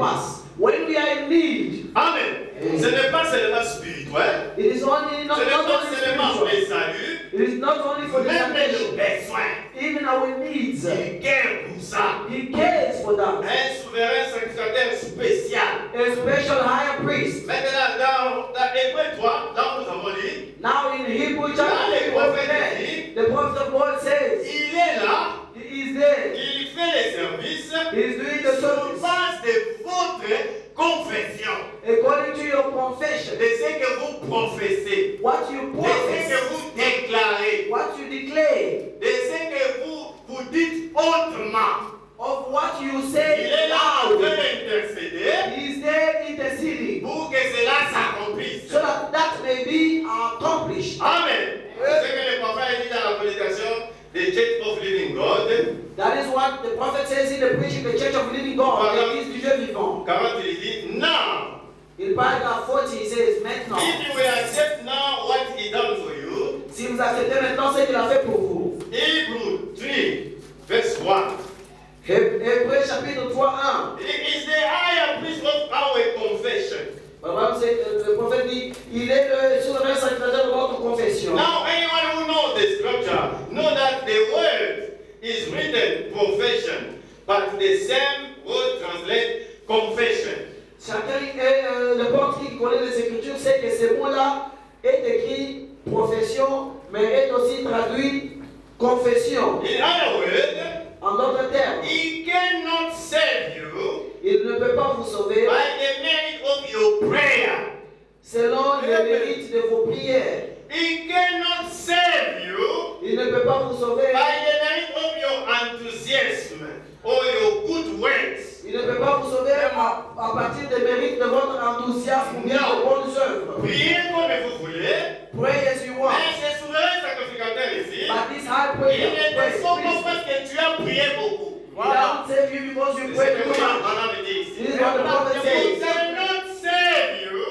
pass. When we are in need, Amen. Ce n'est pas seulement spirituel. it is only not Ce n'est pas only seulement spiritual. le salut. It is not only for the Même nos salvation, besoins. even our needs. Il guère pour ça. He cares for that. Un souverain sacrificateur spécial. A special higher priest. Maintenant, dans Hébreu 3, là où nous avons lu, Now in Hebrew chapter 3, the prophet of God says, il est là, he is there. il fait les services He is doing the sur service base de votre confession, according to your confession. de ce que vous professez, What you de ce profess, que vous déclarez, what you declare, de ce que vous dites autrement. of what you Il say est là en train loud. d'intercéder He is there interceding pour que cela s'accomplisse. so that may be accomplished. Amen. C'est ce que le prophète dit dans la prédication de Church of Living God. That is what the prophet says in the preaching the Church of Living God, l'église du Dieu vivant. Quand il dit, now, In paragraph 40, he says, maintenant, if you will accept now what he done for you, si vous acceptez maintenant ce qu'il a fait pour vous. Hebrew 3, verse 1. Hébreux chapitre 3, 1. It is the higher priest of our confession. Le prophète dit, il est le souverain sacrificateur de votre confession. Now, anyone who knows the scripture know that the word is written profession, but the same word translate confession. Chacun, n'importe qui connaît les Écritures sait que ce mot-là est écrit profession, mais est aussi traduit confession. In other words, En d'autres termes, he cannot save you il ne peut pas vous sauver by the merit of your prayer. selon les mérites de vos prières. He cannot save you Il ne peut pas vous sauver by the merit of your enthusiasm or your good works. il ne peut pas vous sauver à partir des mérites de votre enthousiasme ou bien de bonnes œuvres. Priez comme vous voulez, Pray as you want. mais ce souverain sacrificateur ici, But this high il prayer, ne pray, te sauve pas please. parce que tu as prié beaucoup. He doesn't save you because you C'est ce pray que too much. Madame dit ici. This is what the prophet He says. cannot save you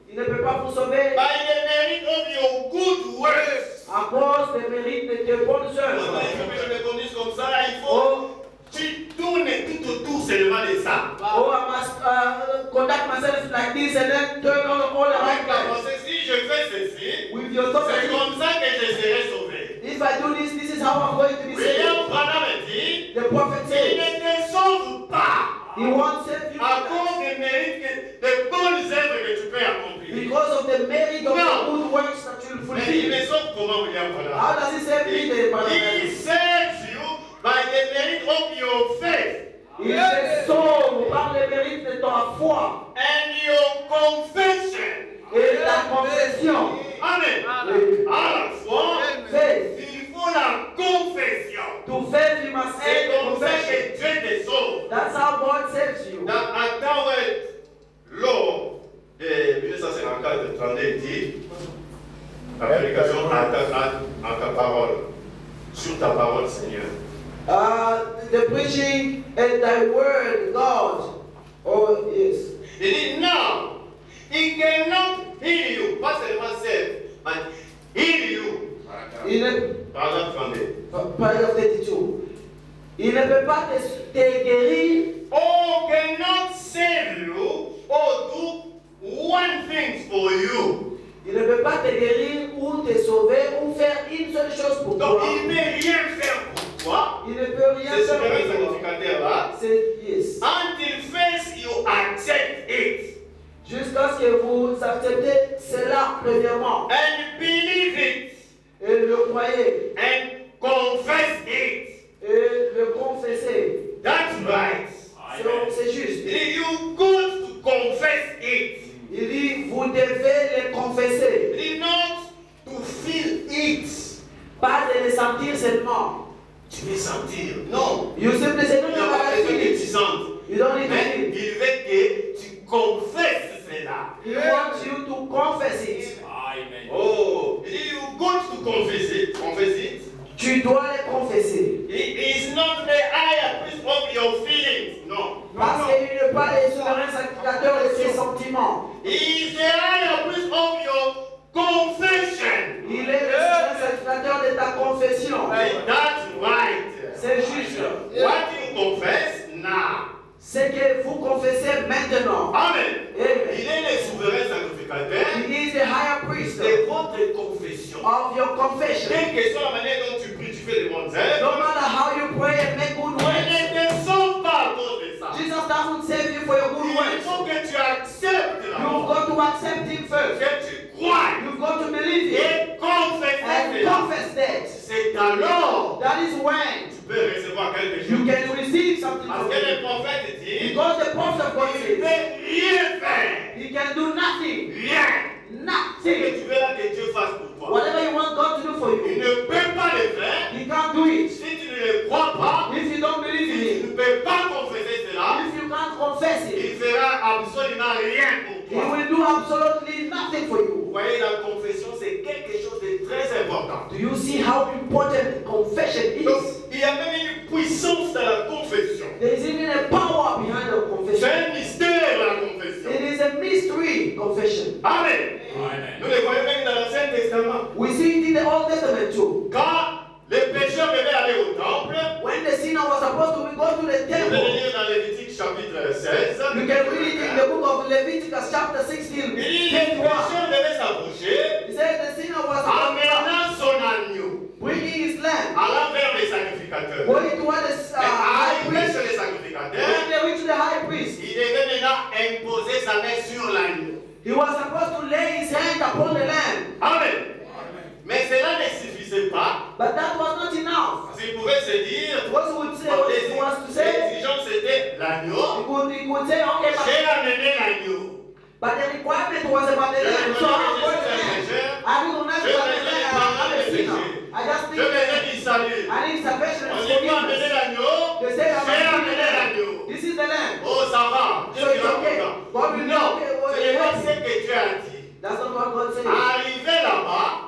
Il ne peut pas vous sauver by the merit of your good works. à cause des mérites de tes bonnes Il œuvres. faut que je me conduise comme ça, il faut Oh, tu tournes tout autour seulement de ça. oh, I must conduct myself like this and then turn on all the right Parce lights. que si je fais ceci, With your thoughts, c'est comme ça que je serai sauvé. if I do this, this is how I'm going to be saved. William Branham dit, The prophet il says, ne te sauve pas he won't save you à cause des mérites, des bonnes œuvres que tu peux accomplir. because of the merit of No. the good works that you'll Mais il me fulfill. sauve comment, William Branham? How does he save me? He saves you by the merit of your faith Il te sauve par les mérites de ta foi and your confession. et ta confession. Amen. Oui. À la fois, Faith. il faut la confession. To faith you must C'est have comme ça confession. que Dieu te sauve. That's how God saves you. Dans Attawet, l'eau de 1954-32 dit, la prédication à ta parole, sur ta parole, Seigneur. The preaching and thy word, God. Oh, yes. Il dit, non, he cannot heal you, pas seulement save, but heal you. Il ne, Paragraphe 32. paragraphe 32. Il ne peut pas te guérir. Oh, cannot save you or do one thing for you. Il ne peut pas te guérir ou te sauver ou faire une seule chose pour Donc, toi. il ne peut rien faire pour toi. Il ne peut rien C'est faire souverain pour toi. sacrificateur là. C'est yes. Until first you accept it Jusqu'à ce que vous acceptez cela premièrement and believe it et le croyez and confess it. et le confessez. That's right. C'est juste. You got to confess it. Il dit, vous devez le confesser. It not to feel it. Pas de le sentir seulement. Tu veux sentir? Non. You simply say, no, Il n'y no, a pas I besoin feel que tu it. sentes. You don't need to Mais feel it. il veut que tu confesses cela. He wants you to confess it. Amen. Oh, il dit, you got to confess it. Confess it. Tu dois le confesser. He is not the higher priest of your feelings. No. Parce qu'il n'est pas le souverain sacrificateur de ses sentiments. He is the higher priest of your confession. Il est le souverain sacrificateur de ta confession. That's right. C'est juste. What you confess now. Ce que vous confessez maintenant. Amen. Amen. Il est le souverain sacrificateur He is the higher priest de votre confession. of your confession. Quelle que soit la manière dont tu pries, tu fais des bonnes œuvres. No matter how you pray and make good Il works, ne te sauve pas à cause de ça. Jesus doesn't save you for your good Il works. faut que tu acceptes la You've mort. got to accept Him first. Que tu crois You've got to believe Him et confesser and cela. confess that. C'est alors That is when que tu peux recevoir quelque you chose. can receive something Parce from que le Him. prophète dit, Because the prophet of God il ne says peut rien faire. He can do nothing. Rien. Ce que Nothing. tu veux là que Dieu fasse pour toi. Whatever you want God to do for Il you, ne peut pas le faire. He can't do it. Si tu ne le crois pas, If you don't believe si in tu Him, ne peux pas confesser cela, if you can't confess il it, fera absolument rien pour He toi. will do absolutely nothing for Vous you. voyez, la confession, c'est quelque chose de très important. Do you see how important confession Donc, is? il y a même une puissance dans la confession. There is even a power behind the C'est confession. un mystère, la confession. It is a mystery confession. Amen. Nous le voyons même dans l'Ancien Testament. We see it in the Old Testament too. Quand les pécheurs devaient aller au temple, When the sinner was supposed to go to the vous pouvez le temple, lire dans Lévitique chapitre 16. you can read it in the book of Leviticus chapter 16. Il dit les 21. pécheurs devaient s'approcher, He said the sinner was supposed to amenant son agneau, bringing his lamb, allant vers les sacrificateurs. going toward the Mais high arrivé priest. chez les When sacrificateurs, they reached the high priest, il devait maintenant imposer sa main sur l'agneau. he was supposed to lay his hand upon the lamb. Amen. Mais cela ne suffisait pas. But that was not enough. Parce qu'il pouvait se dire, What he would say, what he was to say, l'exigence c'était l'agneau. he could say, okay, J'ai amené l'agneau. but the requirement was about the lamb. So I'm going to the lamb. I will not go to the lamb. I'm a sinner. I just Je need faisais the du salut. I need salvation On and dit pas amener forgiveness. l'agneau. They say I'm J'ai a amené l'agneau. This is the lamb. Oh, ça va. So Dieu it's sera okay. content. God will Non, okay, well, ce n'est pas yes. ce que Dieu a dit. That's not what God says. Arrivé là-bas,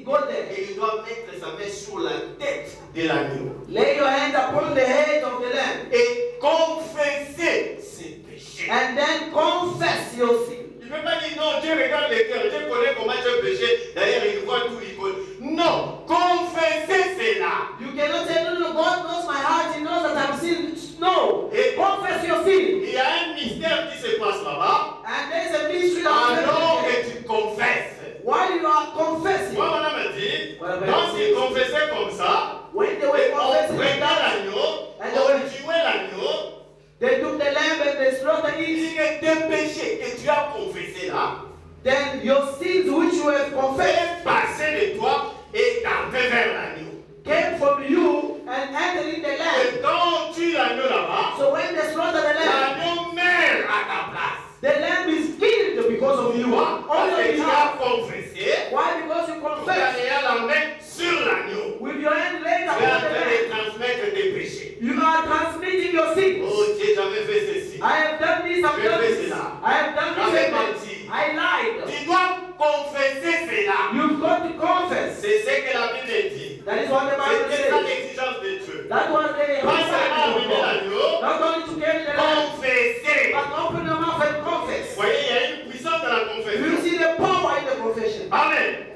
Go there. et il doit mettre sa main sur la tête de l'agneau. Lay your hand upon the head of the lamb. Et confesser ses péchés. And then confess your sin. Il ne peut pas dire non, Dieu regarde les cœurs, Dieu connaît comment j'ai péché, d'ailleurs il voit tout, il connaît. Non, confessez cela. You cannot say, no, no, God knows my heart, He knows that I'm sin. No. Et Confess your sin. il y a un mystère qui se passe là-bas. And there is a mystery that Alors is que tu confesses. while you are confessing. Moi, madame m'a dit, quand ils confessaient comme ça, When they were et on confessing prenait like that, l'agneau, and on they tuait l'agneau, they took the lamb and they slaughtered il it. dit que tes péchés que tu as confessés là, Then your sins which you have confessed est passé de toi et t'entré vers l'agneau. came from you and entered in the lamb. Et quand on tue l'agneau là-bas, So when they slaughter the lamb, l'agneau meurt à ta place. the lamb is killed because of you. Parce On your que tu behalf. as confessé, Why? Because you tu as confess mis la main sur l'agneau. with your hand laid Tu es en upon the train lamb. de transmettre tes péchés. You are transmitting your sins. Oh Dieu, j'avais fait ceci. I have done this, I've done this. I have done J'avais this. menti. I lied. Tu dois confesser cela. You've got to confess. C'est ce que la Bible dit. That is what the Bible C'était ça says. l'exigence de Dieu. That was the Pas seulement amener God. l'agneau, Not only to carry the lamb, confesser. but open your mouth and Vous confess. voyez, il y a une puissance dans la You confession. see the power in the confession. Amen.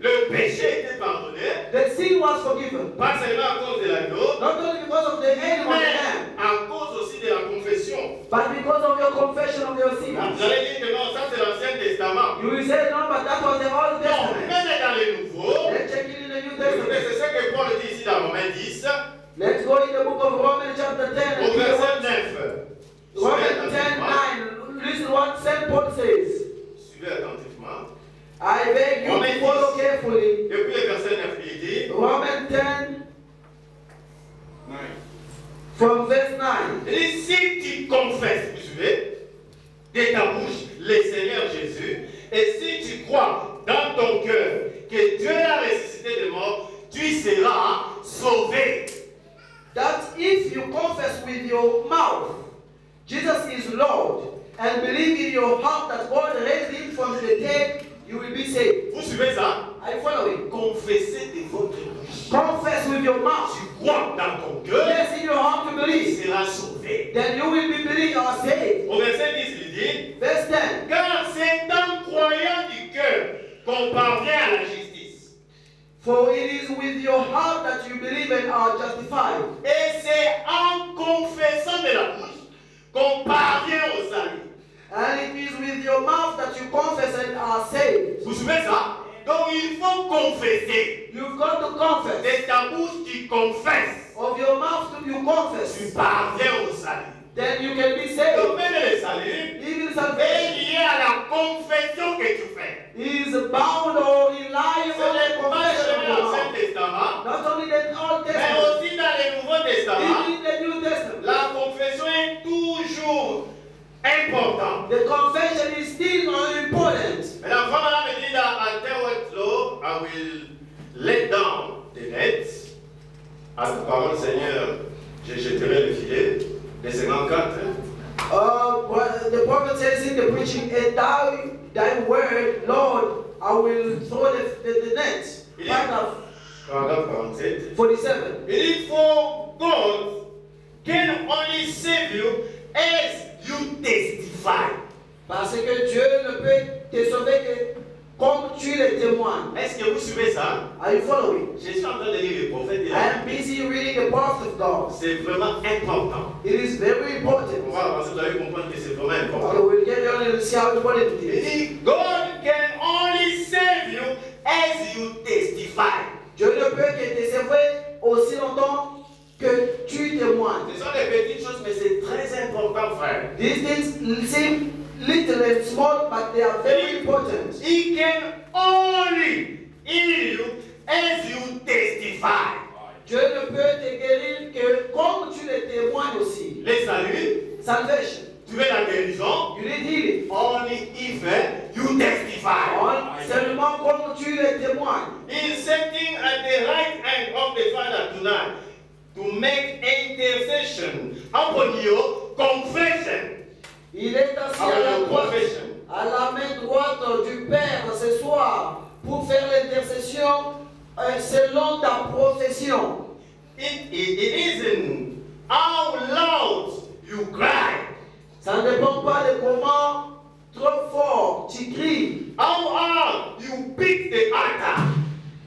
Le péché était pardonné, The sin was forgiven. pas seulement à cause de l'agneau, Not only because of the head of the mais lamb, à cause aussi de la confession. but because of your confession of your sin. Vous allez dire que non, ça c'est l'Ancien Testament. You will say, no, but that was the Old Non, Testament. même dans le Nouveau, Let's check it in the New écoutez, Testament. c'est ce que Paul dit ici dans Romains 10, Let's go in the book of Romans chapter 10 au and hear verset what 9. Romans 10, 9. Listen what St. Paul says. Suivez attentivement. I beg you to follow carefully. Et puis le verset 9, il dit, Romans 10 from verse 9. il dit, si tu confesses, vous suivez, de ta bouche le Seigneur Jésus, et si tu crois dans ton cœur que Dieu l'a ressuscité de mort, tu seras sauvé. That if you confess with your mouth Jesus is Lord and believe in your heart that God raised him from the dead, you will be saved. Vous suivez ça? Are you following? Confessez de votre bouche. Confess with your mouth. Tu crois dans ton cœur, Yes, in your heart to tu believe. seras sauvé. Then you will be believed or saved. Au verset 10, il dit, Verse 10. car c'est en croyant du cœur qu'on parvient à la justice. For it is with your heart that you believe and are justified. Et c'est en confessant de la bouche qu'on parvient your mouth that you confess and are saved. Vous savez ça? Donc il faut confesser. You've got to confess. De ta bouche tu confesses. Of your mouth you confess. Tu parviens au salut. Then you can be saved. Donc même le salut Even est salvation lié à la confession que tu fais. is bound or relies Ce on the n'est pas confession of seulement your l'Ancien mouth. Testament, Not only the Old mais Testament, aussi dans le Nouveau Testament. even in the New Testament. La confession est toujours importante. The confession is still important. Mais la femme me dit dans Alter Law, I will let down the nets. À la parole Seigneur, je jetterai le filet. Les 54. The prophet says in the preaching, and thy word, Lord, I will throw the net. Paragraphe 47. 47. Il dit, for God can only save you as you testify. Parce que Dieu ne peut te sauver que comme tu le témoignes. Est-ce que vous suivez ça? Are you following? Je suis en train de lire le prophète. I am busy reading the prophet of God. C'est vraiment important. It is very important. On va avancer, vous allez comprendre que c'est vraiment important. So we'll get on and see how important it Il is. dit, God can only save you as you testify. Dieu ne peut que te sauver aussi longtemps que tu témoignes. Ce sont des petites choses, mais c'est très important, frère. These things seem little and small, but they are very important. He can only heal you as you testify. Dieu ne peut te guérir que comme tu le témoignes aussi. Les saluts, Salvation. tu veux la guérison, You need healing. only if you testify. Seulement comme tu le témoignes. He is sitting at the right hand of the Father tonight to make intercession upon your confession. Il est assis à la main droite du Père ce soir pour faire l'intercession selon ta profession. It isn't how loud you cry, Ça ne dépend pas de comment trop fort tu cries, how hard you beat the altar.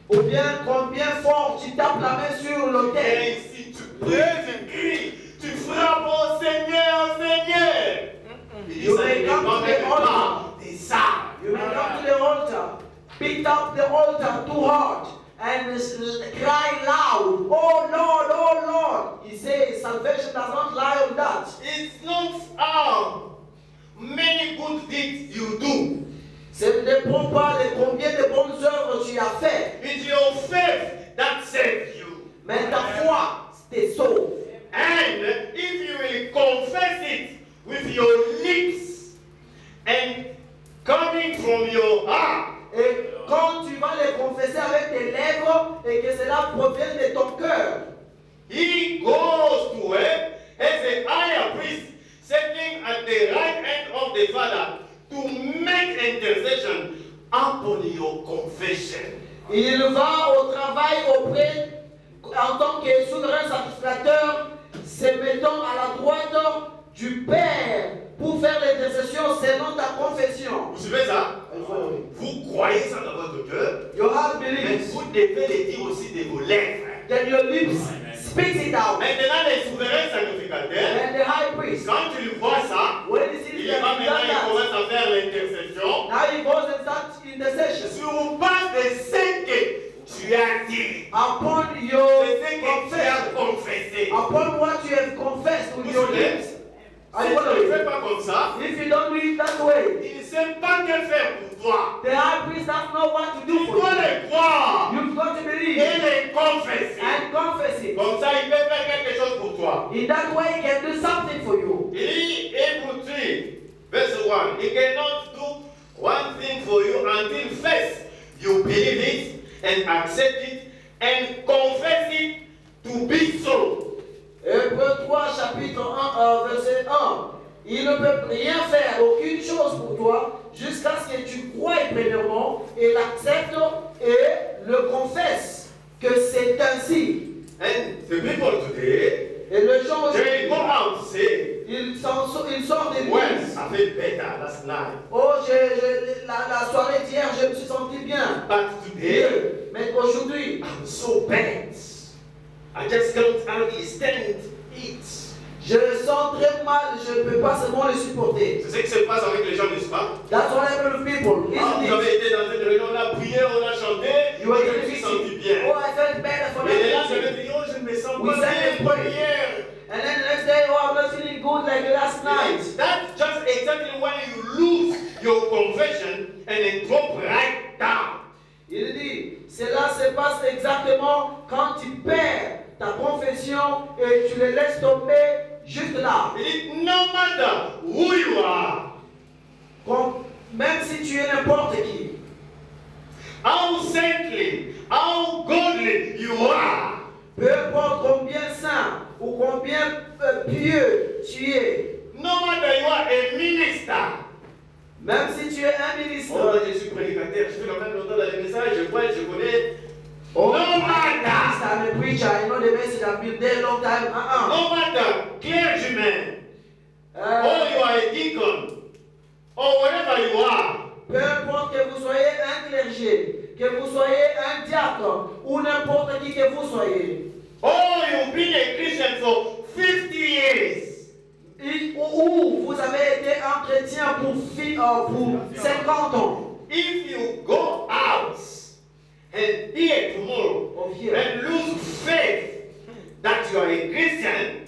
ou bien combien fort tu tapes la main sur l'autel. Et si tu prêches et cries, tu frappes au Seigneur, Seigneur. Il dit, You ça ne may come dépend to même the pas altar. de ça. You may come to the altar, beat up the altar too hard, and cry loud, oh Lord, oh Lord. He says salvation does not lie on that. It's not how many good deeds you do. Ce ne dépend pas de combien de bonnes œuvres tu as fait, It's your faith that saves you. mais ta foi te sauve. And if you will confess it with your lips and coming from your heart, Et quand tu vas le confesser avec tes lèvres et que cela provient de ton cœur, he goes to her as a higher priest, sitting at the right hand of the Father to make intercession upon your confession. il va au travail auprès, en tant que souverain sacrificateur, se mettant à la droite du Père pour faire l'intercession selon ta confession. Vous savez ça? Vous croyez ça dans votre cœur, You have mais belief, vous devez le dire aussi de vos lèvres. then your lips speaks it out. Maintenant, les souverains sacrificateurs, And the high priest, quand tu vois ça, when he sees il that va you've maintenant, done il that, commence à faire l'intercession now he goes and starts intercession sur base de ce que tu as dit, upon your de ce que tu as confession, confessé. upon what you have confessed with Vous your savez, lips. si tu ne fais pas comme ça, If you don't do it that way, il ne sait pas que faire pour toi. the high priest doesn't know what to do Tu for dois you. le croire You've got to believe et le confesser. and confess it. Comme ça, il peut faire quelque chose pour toi. In that way, he can do something for you. Il dit, Hebrew 3, verse 1, he cannot do one thing for you until first you believe it and accept it and confess it to be so. Hébreux 3, chapitre 1, verset 1. Il ne peut rien faire, aucune chose pour toi, jusqu'à ce que tu croies premièrement et l'acceptes et le confesses que c'est ainsi. And the people today, Et le gens they aujourd'hui, go out and say, ils sortent des well, l'église. I feel better last night. Oh, la soirée d'hier, je me suis senti bien. But today, Mais aujourd'hui, I'm so bad. I just can't hardly stand it. Je le sens très mal, je ne peux pas seulement le supporter. C'est ce qui se passe avec les gens, n'est-ce pas? That's what happens with people, Ah, isn't vous avez it? été dans une réunion, on a prié, on a chanté, You are je me suis senti bien. oh, I felt better for Et là, that je me meeting. dis, oh, je ne me sens We pas sang bien and prayed. hier. And then the next day, oh, I'm not feeling good like last night. That's just exactly when you lose your confession and then drop right down. Il dit, cela se passe exactement quand tu perds ta confession et tu le laisses tomber juste là. Il dit, no matter who you are, Même si tu es n'importe qui, how saintly, how godly you are, peu importe combien saint ou combien pieux tu es, no matter you are a minister. même si tu es un ministre, Oh, moi, je suis prédicateur, je fais le même longtemps dans les messages, je vois, je connais. oh, No matter, I'm a preacher, I know the message, I've been there a long time. no matter, clergyman, or you are a deacon, or whatever you are, Peu importe que vous soyez un clergé, que vous soyez un diacre ou n'importe qui que vous soyez, oh, you've been a Christian for 50 years. ou vous avez été un chrétien pour 50 ans. If you go out and here tomorrow Of here. and lose faith that you are a Christian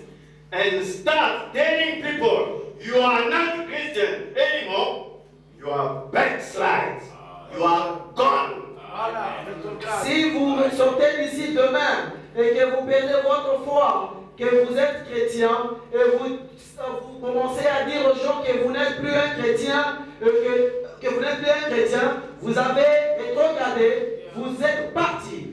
and start telling people you are not Christian anymore, you are backslide. You are gone. Si vous sortez d'ici demain et que vous perdez votre foi, que vous êtes chrétien et vous commencez à dire aux gens que vous n'êtes plus un chrétien, que vous n'êtes plus un chrétien, vous avez rétrogradé, vous êtes parti.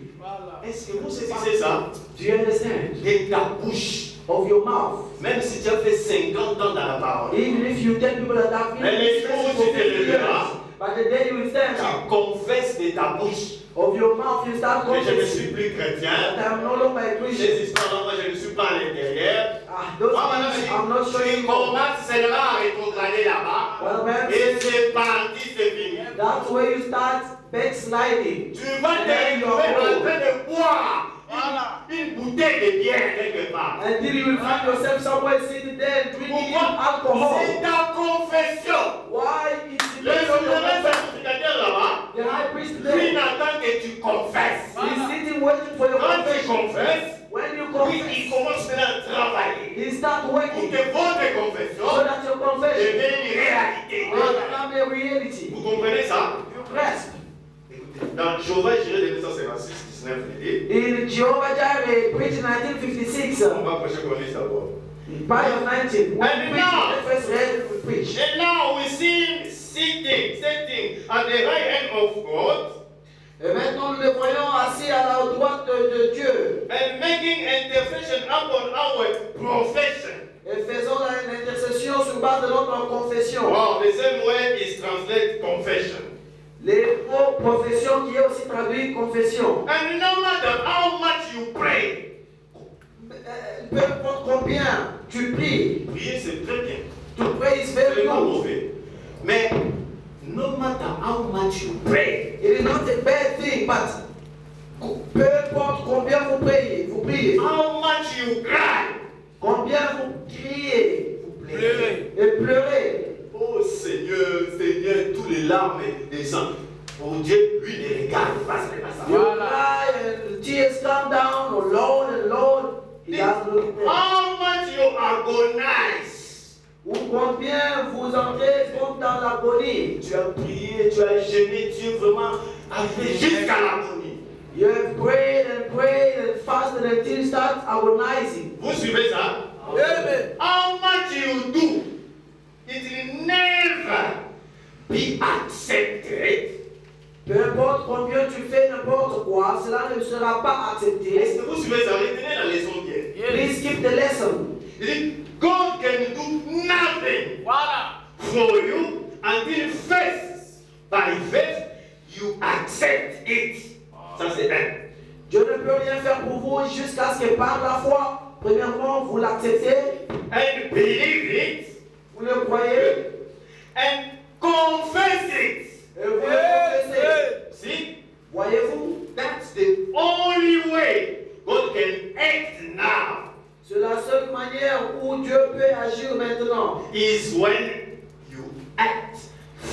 Est-ce que vous saisissez ça? Do you understand? De ta bouche. Of your mouth. Même si tu as fait 50 ans dans la parole, Even if you tell people that have been mais les jours où tu te lèveras, but the day you will stand tu up, confesses de ta bouche of your mouth you start que je ne confessing suis plus chrétien. that I'm no longer a Ces Christian. histoires-là, moi je ne suis pas à l'intérieur. Those Moi, madame, things I'm not tu showing you. commences seulement à rétrograder là-bas. Well, man, Et c'est parti, c'est fini. that's where you start backsliding. Tu vas And te then you retrouver en are train de boire une bouteille de bière quelque part. until you will find yourself somewhere sitting there drinking Pourquoi? alcohol. C'est ta confession. Why is Le it souverain sacrificateur là-bas, the high priest lui there? n'attend que tu confesses. He's sitting waiting for your Quand tu confession. confesses, When you oui, il confess, commence maintenant à travailler he starts pour working que votre so confession that your confession devienne une réalité. will become a reality. Vous comprenez ça? You grasp. Écoutez, dans Jéhovah Jireh de 1956, 19, il dit, In Jehovah Jireh, preached in 1956, on va prêcher comme lui d'abord. part of 19, when And we now- preached, the first read, we preached. And now we see sitting at the right hand of God Et maintenant, nous le voyons assis à la droite de Dieu and making intercession upon our profession. et faisant l'intercession sur base de notre confession. Wow, the same word is translated confession. Les mots profession qui est aussi traduit confession. And no matter how much you pray, Peu importe combien tu pries, prier c'est très bien, to pray is c'est very pas good. mauvais. Mais no matter how much you pray, It is not a bad thing, but peu importe combien vous priez, how much you cry, combien vous criez vous pleurez. et pleurez. Oh Seigneur, Seigneur, tous les larmes descendent. Oh Dieu, lui ne regarde pas, ce n'est pas ça. You cry and tears come down, oh Lord and Lord, He doesn't look there. How much you agonize. Ou combien vous entrez comme dans l'agonie. Tu as prié, tu as gêné, tu es vraiment arrivé jusqu'à l'agonie. You have prayed and fasted until you start agonizing. Vous suivez ça? Amen. How much you do, it will never be accepted. Peu importe combien tu fais n'importe quoi, cela ne sera pas Est-ce accepté. que vous suivez ça? Retenez la leçon bien. Please keep the lesson. Il dit, God can do nothing for you until first, by faith, you accept it. Ça c'est un. Dieu ne peut rien faire pour vous jusqu'à ce que par la foi, premièrement, vous l'acceptez, And believe it, vous le croyez, and confess it. et vous le confessez. See, Voyez-vous, that's the only way God can act now. c'est la seule manière où Dieu you act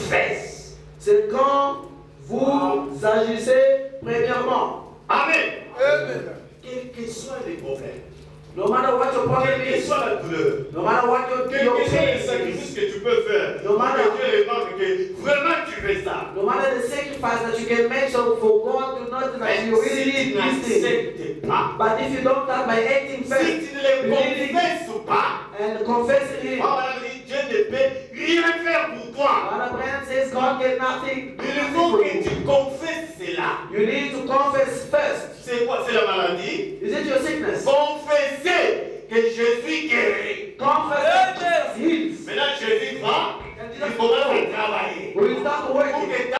first. C'est quand vous agissez premièrement. Amen. Quels que soient les problèmes, No matter what your problem quelle que is, soit la douleur, no matter what your quels que soient les pain sacrifices is, que tu peux faire, No matter- que Dieu remarque que vraiment tu fais ça. no matter the sacrifice that you can make so for God to know that Mais you really si need tu this thing. n'acceptes pas, But if you don't start by acting si first tu ne les confesses pas, and confessing Him, voilà, Dieu ne peut rien faire pour toi. Brother Branham says God get nothing. Il faut que tu confesses cela. You need to confess first. C'est quoi? C'est la maladie. Is it your sickness? Confessez que Jésus guérit. Confess that Jesus heals. Maintenant, Jésus va, il faudra travailler. We will start Pour working. que